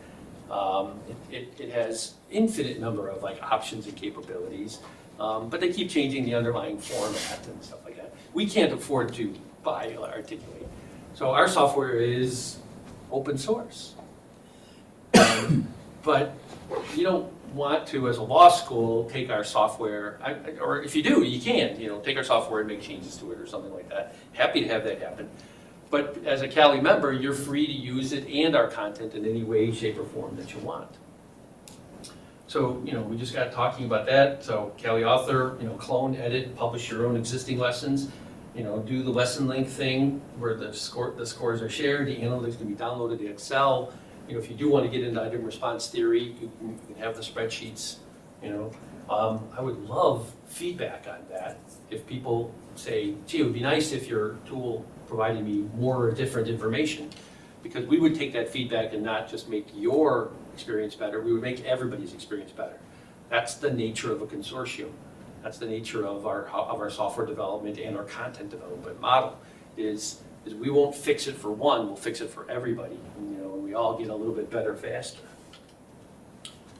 It has infinite number of options and capabilities, but they keep changing the underlying format and stuff like that. We can't afford to buy Articulate. So our software is open source. But you don't want to, as a law school, take our software, or if you do, you can, take our software and make changes to it or something like that. Happy to have that happen. But as a CALI member, you're free to use it and our content in any way, shape, or form that you want. So, we just got talking about that. So CALI author, clone, edit, publish your own existing lessons. Do the lesson link thing where the scores are shared, the analytics can be downloaded to Excel. If you do want to get into item response theory, you can have the spreadsheets. I would love feedback on that. If people say, gee, it would be nice if your tool provided me more or different information, because we would take that feedback and not just make your experience better, we would make everybody's experience better. That's the nature of a consortium. That's the nature of our software development and our content development model is we won't fix it for one, we'll fix it for everybody. And we all get a little bit better faster.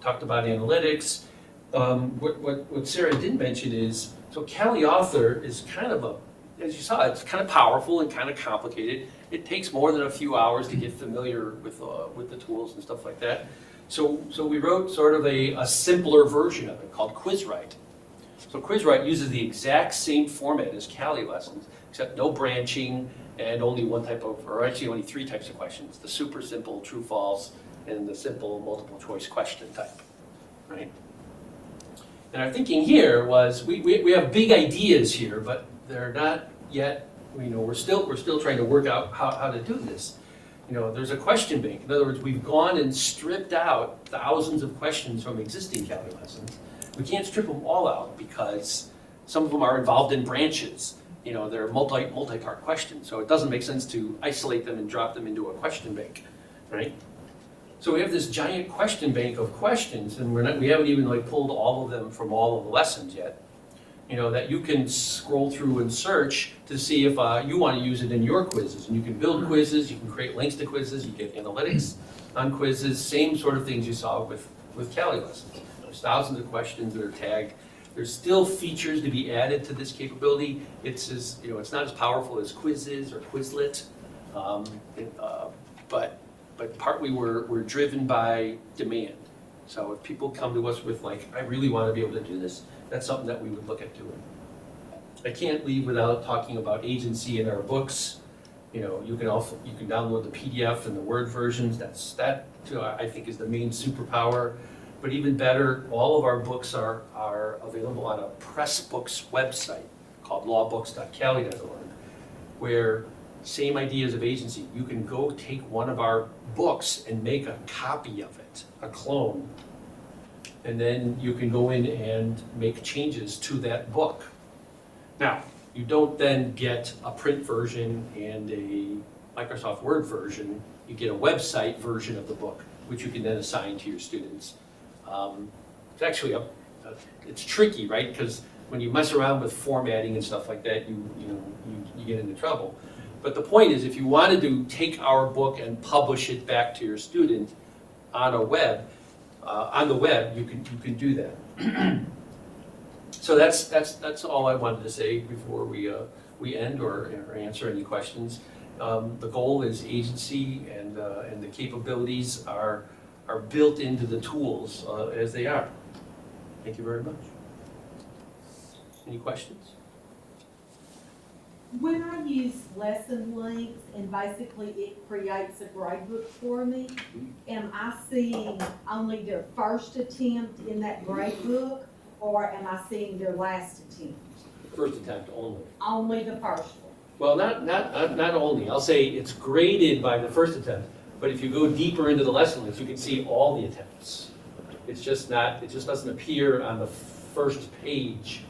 Talked about analytics. What Sara didn't mention is, so CALI author is kind of as you saw, it's kind of powerful and kind of complicated. It takes more than a few hours to get familiar with the tools and stuff like that. So we wrote sort of a simpler version of it called QuizWrite. So QuizWrite uses the exact same format as CALI lessons, except no branching and only only 3 types of questions: the super simple true false and the simple multiple choice question type, right? And our thinking here was we have big ideas here, but they're not yet, we're still trying to work out how to do this. There's a question bank. In other words, we've gone and stripped out thousands of questions from existing CALI lessons. We can't strip them all out because some of them are involved in branches. They're multi-part questions, so it doesn't make sense to isolate them and drop them into a question bank, right? So we have this giant question bank of questions, and we haven't even pulled all of them from all of the lessons yet. That you can scroll through and search to see if you want to use it in your quizzes. And you can build quizzes, you can create links to quizzes, you get analytics on quizzes, same sort of things you saw with CALI lessons. There's thousands of questions that are tagged. There's still features to be added to this capability. It's not as powerful as Quizzes or Quizlet, but partly we're driven by demand. So if people come to us with like, I really want to be able to do this, that's something that we would look at doing. I can't leave without talking about agency in our books. You know, you can download the PDF and the Word versions. That I think is the main superpower. But even better, all of our books are available on a Pressbooks website called lawbooks.cali.org, where same ideas of agency. You can go take one of our books and make a copy of it, a clone, and then you can go in and make changes to that book. Now, you don't then get a print version and a Microsoft Word version. You get a website version of the book, which you can then assign to your students. It's actually it's tricky, right? Because when you mess around with formatting and stuff like that, you get into trouble. But the point is, if you wanted to take our book and publish it back to your student on the web, you can do that. So that's all I wanted to say before we end or answer any questions. The goal is agency, and the capabilities are built into the tools as they are. Thank you very much. Any questions? When I use lesson links and basically it creates a gradebook for me, am I seeing only their first attempt in that gradebook, or am I seeing their last attempt? First attempt only. Only the first one. Well, not only. I'll say it's graded by the first attempt, but if you go deeper into the lesson list, you can see all the attempts. It just doesn't appear on the first page,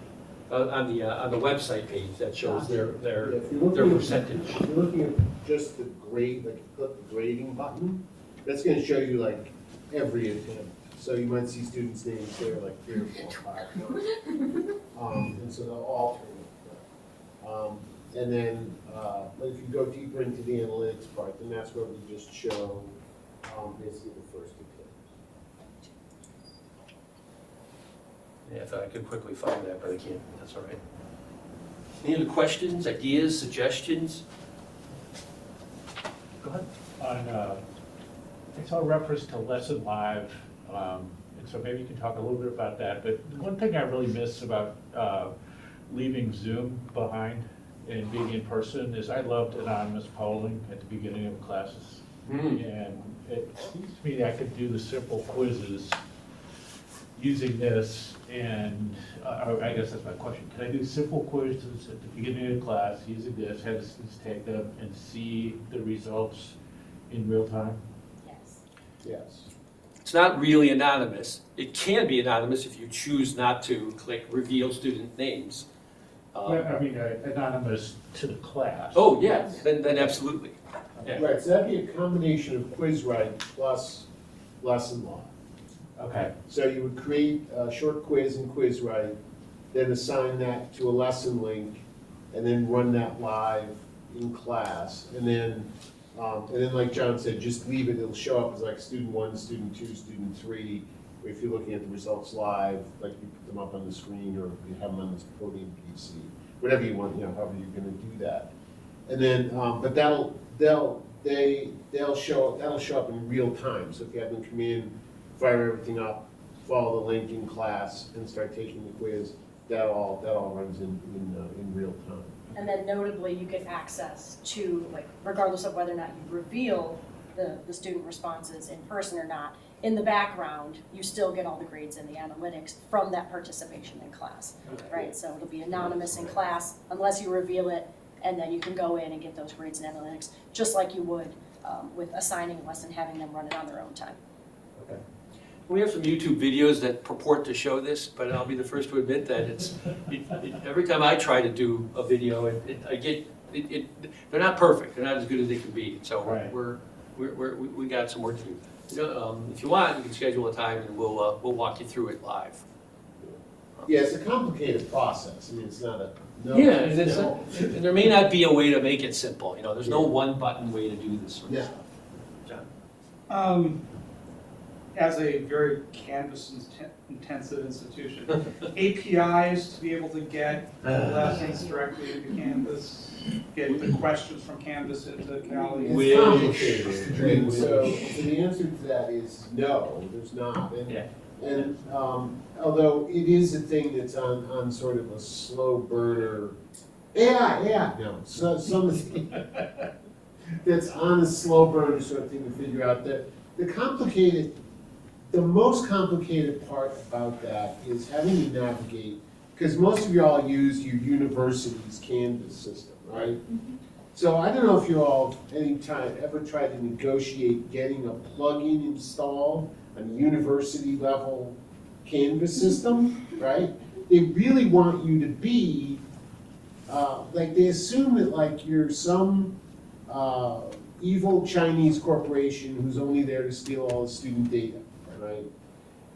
on the website page that shows their percentage. If you're looking at just the grade, like you click the grading button, that's gonna show you like every attempt. So you might see students' names there, like 3 or 4 or 5. And so they'll alternate. And then, but if you go deeper into the analytics part, then that's where we just show basically the first attempt. Yeah, I thought I could quickly find that, but I can't. That's all right. Any other questions, ideas, suggestions? Go ahead. I saw a reference to Lesson Live, and so maybe you can talk a little bit about that. But one thing I really miss about leaving Zoom behind and being in person is I loved anonymous polling at the beginning of classes. And it seems to me that I could do the simple quizzes using this, and I guess that's my question. Can I do simple quizzes at the beginning of class using this, have the students take them and see the results in real time? Yes. Yes. It's not really anonymous. It can be anonymous if you choose not to click reveal student names. I mean, anonymous to the class. Oh, yeah, then absolutely. Yeah. Right, so that'd be a combination of quiz write plus lesson law. Okay, So you would create a short quiz and quiz write, then assign that to a lesson link, and then run that live in class. And then like John said, just leave it, it'll show up as like student 1, student 2, student 3. If you're looking at the results live, like you put them up on the screen, or you have them on this podium PC, whatever you want, however you're gonna do that. And then, but that'll show up in real time. So if you have them come in, fire everything up, follow the link in class, and start taking the quiz, that all runs in real time. And then notably, you get access to, like, regardless of whether or not you reveal the student responses in person or not, in the background, you still get all the grades and the analytics from that participation in class, right? So it'll be anonymous in class unless you reveal it, and then you can go in and get those grades and analytics, just like you would with assigning a lesson, having them run it on their own time. Okay. We have some YouTube videos that purport to show this, but I'll be the first to admit that every time I try to do a video, they're not perfect. They're not as good as they can be. So Right. we got some work to do. If you want, you can schedule a time and we'll walk you through it live. Yeah, it's a complicated process. I mean, it's not a. And there may not be a way to make it simple. There's no one button way to do this sort of Yeah. stuff. John? as a very Canvas intensive institution, APIs to be able to get lessons directly into Canvas, get the questions from Canvas into Cali. It's complicated, and so the answer to that is no, there's not. Yeah. And although it is a thing that's on sort of a slow burner, no, so something that's on a slow burner sort of thing to figure out. The most complicated part about that is having to navigate, because most of y'all use your university's Canvas system, right? So I don't know if you all ever tried to negotiate getting a plugin installed on a university level Canvas system, right? They really want you to be, like they assume that like you're some evil Chinese corporation who's only there to steal all the student data, right?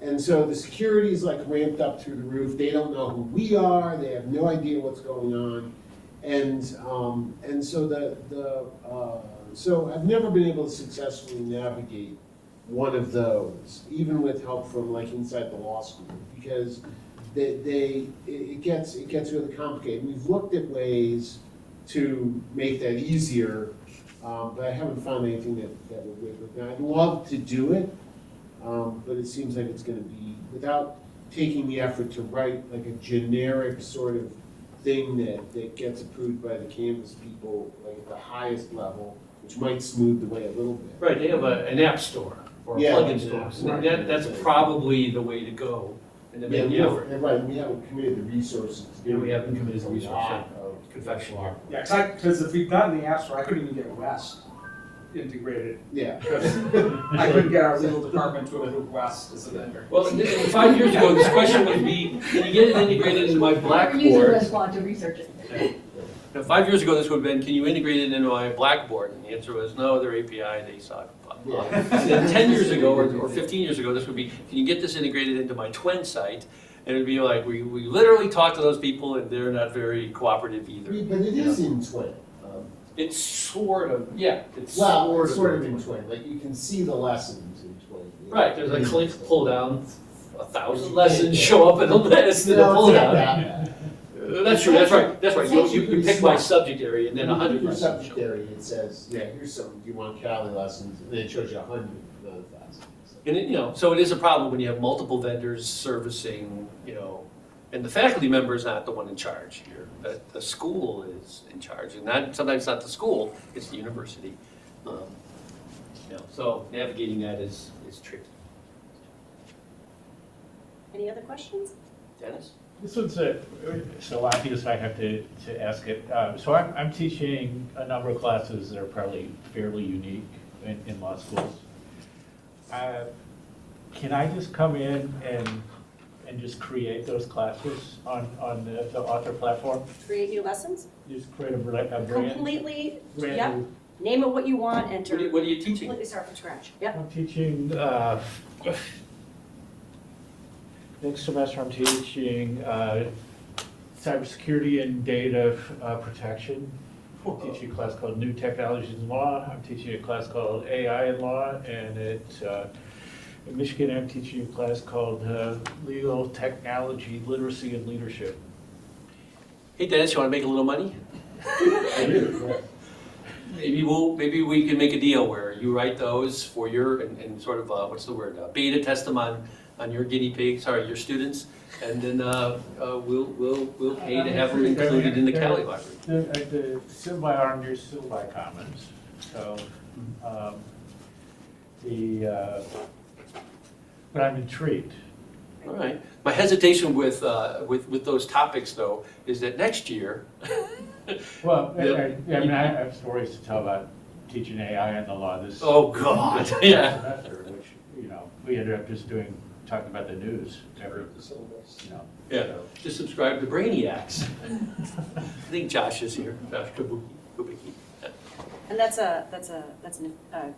And so the security is like ramped up through the roof. They don't know who we are. They have no idea what's going on. And so I've never been able to successfully navigate one of those, even with help from like inside the law school, because it gets really complicated. We've looked at ways to make that easier, but I haven't found anything that would work with that. I'd love to do it, but it seems like it's going to be, without taking the effort to write like a generic sort of thing that gets approved by the Canvas people, like at the highest level, which might smooth the way a little bit. Right, they have an app store or a Yeah, plugin an store. app So store. that's probably the way to go. And then Yeah, maybe effort. right, we haven't committed the resources. to Yeah, do we it. haven't committed the There's a resources. lot of- Confession here. Yeah, because if we'd gotten the app store, I couldn't even get West integrated. Yeah. Because I couldn't get our legal department to approve West as a vendor. Well, 5 years ago, this question would be, can you get it integrated into my We're using Blackboard? this one to research it. Now, 5 years ago, this would have been, can you integrate it into my Blackboard? And the answer was, no, their API, they suck. Yeah. And then 10 years ago, or 15 years ago, this would be, can you get this integrated into my Twin site? And it'd be like, we literally talked to those people, and they're not very cooperative either. But it is in Twin. It's sort of, yeah, it's Well, it's sort of in Twin, like you can see the lessons in Twin. Right, there's a click, pull down, 1,000 lessons show up in the list in the No, pull it's not down. that bad. That's true, that's right. It's You actually pretty pick my smart. subject area and then When you 100 pick your lessons subject show up. area, it says, yeah, here's some, do you want Cali lessons? And then it shows you 100, not 1,000. And it, so it is a problem when you have multiple vendors servicing, and the faculty member is not the one in charge here. The school is in charge, and sometimes not the school, it's the university. So navigating that is tricky. Any other questions? Dennis? This one's so obvious I have to ask it. So I'm teaching a number of classes that are probably fairly unique in law schools. Can I just come in and just create those classes on the author platform? Create new lessons? Just create a brand Completely, yep. new. Name it what you want, enter. What are you teaching? Completely start from scratch. Yep. I'm teaching, next semester I'm teaching cybersecurity and data protection. I'm teaching a class called New Technologies in Law. I'm teaching a class called AI in Law, and in Michigan I'm teaching a class called Legal Technology, Literacy, and Leadership. Hey Dennis, you want to make a little money? I do, yeah. Maybe we can make a deal where you write those for your, and sort of, what's the word, beta test them on your guinea pigs, your students, and then we'll pay to have them included in the Cali library. The Silvi are under Silvi Commons, so but I'm intrigued. All right. My hesitation with those topics, though, is that next year. Well, Yeah. I have stories to tell about teaching AI in the law this Oh God! Yeah. semester, which, we ended up just talking about the news every, Yeah. Just subscribe to Brainiacs. I think Josh is here. Josh Kubicki. And that's a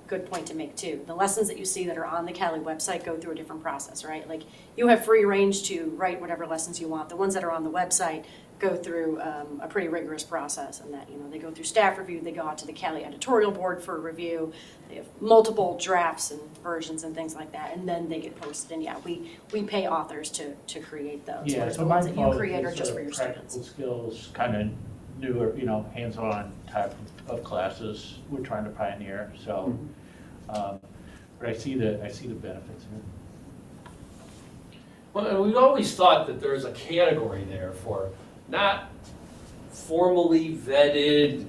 good point to make too. The lessons that you see that are on the Cali website go through a different process, right? Like you have free range to write whatever lessons you want. The ones that are on the website go through a pretty rigorous process, and that, they go through staff review, they go out to the CALI editorial board for review, they have multiple drafts and versions and things like that, and then they get posted, and yeah, we pay authors to create those. Yeah, whereas so the my ones that you fault create are is just sort for your of practical students. skills, kind of newer, hands-on type of classes we're trying to pioneer, so. But I see the benefits here. Well, and we've always thought that there's a category there for not formally vetted,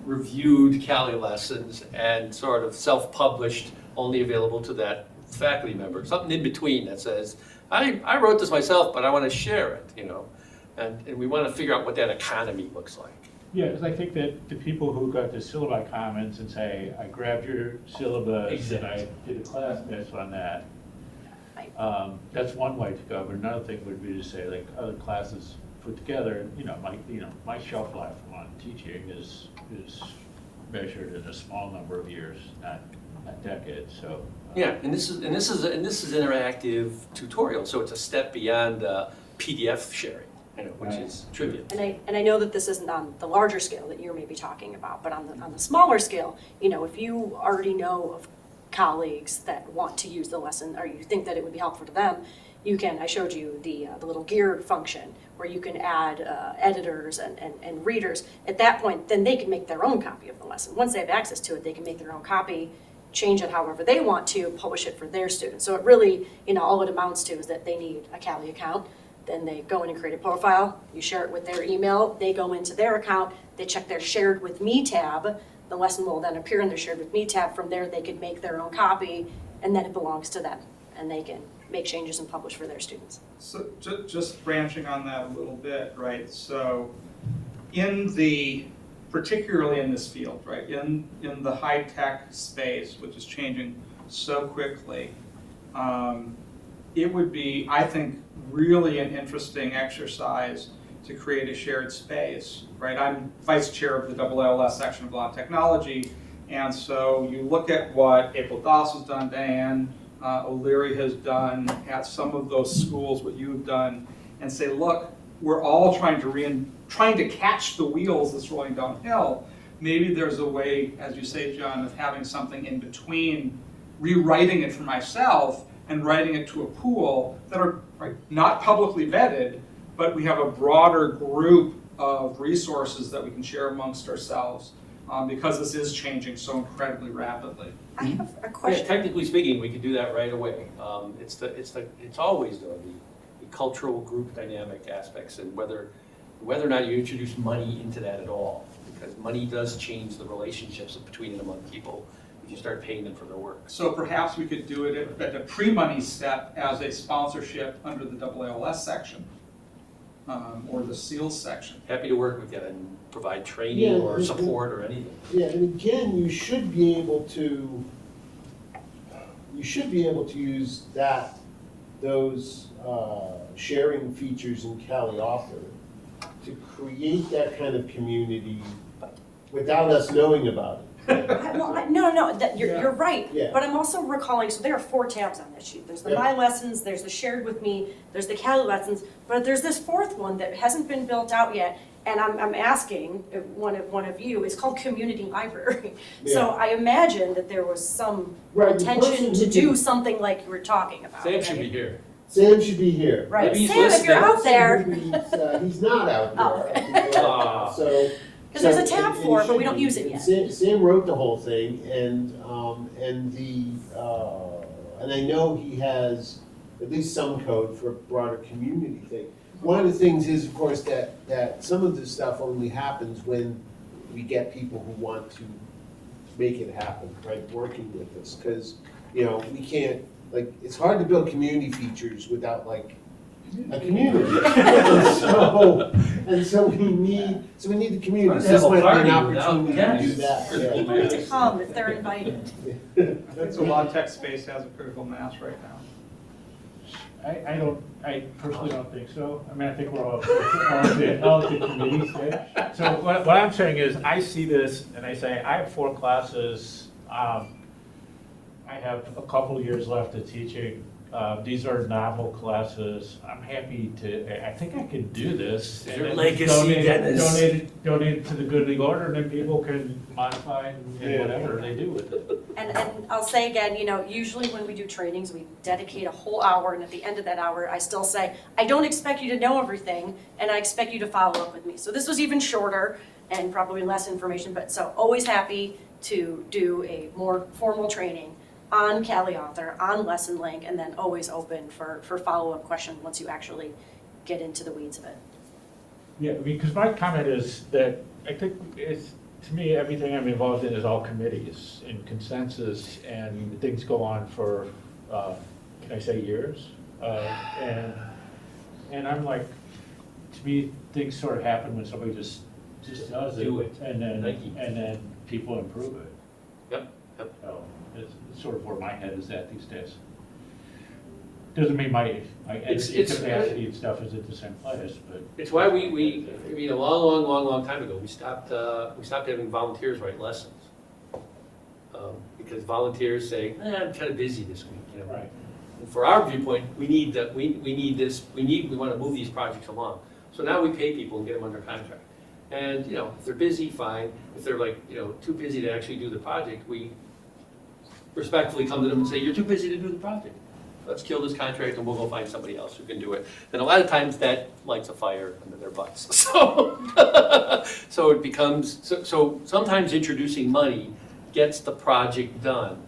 reviewed CALI lessons and sort of self-published, only available to that faculty member. Something in between that says, I wrote this myself, but I want to share it, And we want to figure out what that economy looks like. Yeah, because I think that the people who got the syllabi comments and say, I grabbed your syllabus and I did a class test on that. That's one way to go, but another thing would be to say, like, other classes put together, my shelf life on teaching is measured in a small number of years, not decades, so. Yeah, and this is interactive tutorial, so it's a step beyond PDF sharing, which is trivial. And I know that this isn't on the larger scale that you're maybe talking about, but on the smaller scale, if you already know of colleagues that want to use the lesson, or you think that it would be helpful to them, you can, I showed you the little gear function where you can add editors and readers. At that point, then they can make their own copy of the lesson. Once they have access to it, they can make their own copy, change it however they want to, publish it for their students. So it really, all it amounts to is that they need a CALI account. Then they go in and create a profile, you share it with their email, they go into their account, they check their Shared With Me tab, the lesson will then appear in their Shared With Me tab. From there, they could make their own copy, and then it belongs to them, and they can make changes and publish for their students. So just branching on that a little bit, right? So particularly in this field, right? In the high-tech space, which is changing so quickly, it would be, I think, really an interesting exercise to create a shared space, right? I'm vice chair of the AALS section of Law and Technology, and so you look at what April Dawson's done, Diane O'Leary has done at some of those schools, what you've done, and say, look, we're all trying to catch the wheels that's rolling downhill. Maybe there's a way, as you say, John, of having something in between, rewriting it for myself and writing it to a pool that are not publicly vetted, but we have a broader group of resources that we can share amongst ourselves because this is changing so incredibly rapidly. I have a Yeah, question. technically speaking, we could do that right away. It's always the cultural group dynamic aspects, and whether or not you introduce money into that at all, because money does change the relationships between and among people if you start paying them for their work. So perhaps we could do it at a pre-money step as a sponsorship under the AALS section or the SEALS section. Happy to work with you and provide training or support or anything. Yeah, and again, you should be able to use those sharing features in CALI Author to create that kind of community without us knowing about it. No, you're right. Yeah. But I'm also recalling, so there are 4 tabs on this sheet. There's the Yeah. My Lessons, there's the Shared With Me, there's the CALI Lessons, but there's this 4th one that hasn't been built out yet. And I'm asking, one of you, it's called Community Library. So Yeah. I imagine that there was some Right, the intention person to who do can- something like you were talking about. Sam should right? be here. Sam should be here. Right, Maybe he's Sam, if you're listening. out there, He's not out Oh, there. Ah. So. because there's a tab and for it, it but we should don't be. use it And yet. Sam wrote the whole thing, and I know he has at least some code for a broader community thing. One of the things is, of course, that some of this stuff only happens when we get people who want to make it happen, right, working with us, because, we can't, it's hard to build community features without, a community. And so we need the community. Let's have This a might be an party without opportunity to do guests. that. People need to come if they're invited. That's a law tech space has a critical mass right now. I personally don't think so. I mean, I think we're all at the committee stage. So what I'm saying is, I see this and I say, I have 4 classes. I have a couple of years left of teaching. These are novel classes. I'm happy to, I think I could do this. and Your then legacy, donate it- Dennis. Donate it to the Good League Order, and then people can modify and Yeah. whatever they do with it. And I'll say again, usually when we do trainings, we dedicate a whole hour, and at the end of that hour, I still say, I don't expect you to know everything, and I expect you to follow up with me. So this was even shorter and probably less information, but so always happy to do a more formal training on Cali Author, on Lesson Link, and then always open for follow-up questions once you actually get into the weeds of it. Yeah, because my comment is that I think it's, to me, everything I'm involved in is all committees and consensus, and things go on for, can I say years? And I'm like, to me, things sort of happen when somebody just does it. Do it. And then, Thank you. and then people improve it. Yep, yep. So it's sort of where my head is at these days. Doesn't mean my energy it's- capacity and stuff is at the same place, but. It's why we a long time ago, we stopped having volunteers write lessons. Because volunteers say, I'm kind of busy this week, Right. And for our viewpoint, we need that, we need this, we want to move these projects along. So now we pay people and get them under contract. And, if they're busy, fine. If they're too busy to actually do the project, we respectfully come to them and say, you're too busy to do the project. Let's kill this contract and we'll go find somebody else who can do it. And a lot of times that lights a fire under their butts. So it becomes, so sometimes introducing money gets the project done.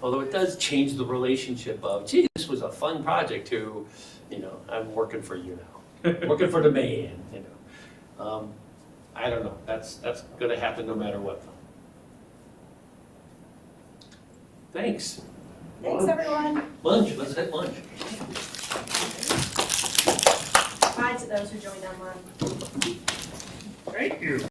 Although it does change the relationship of, gee, this was a fun project to, I'm working for you now. Working for the man, I don't know, that's gonna happen no matter what. Thanks. Thanks, everyone. Lunch, let's hit lunch. Bye to those who joined online. Thank you.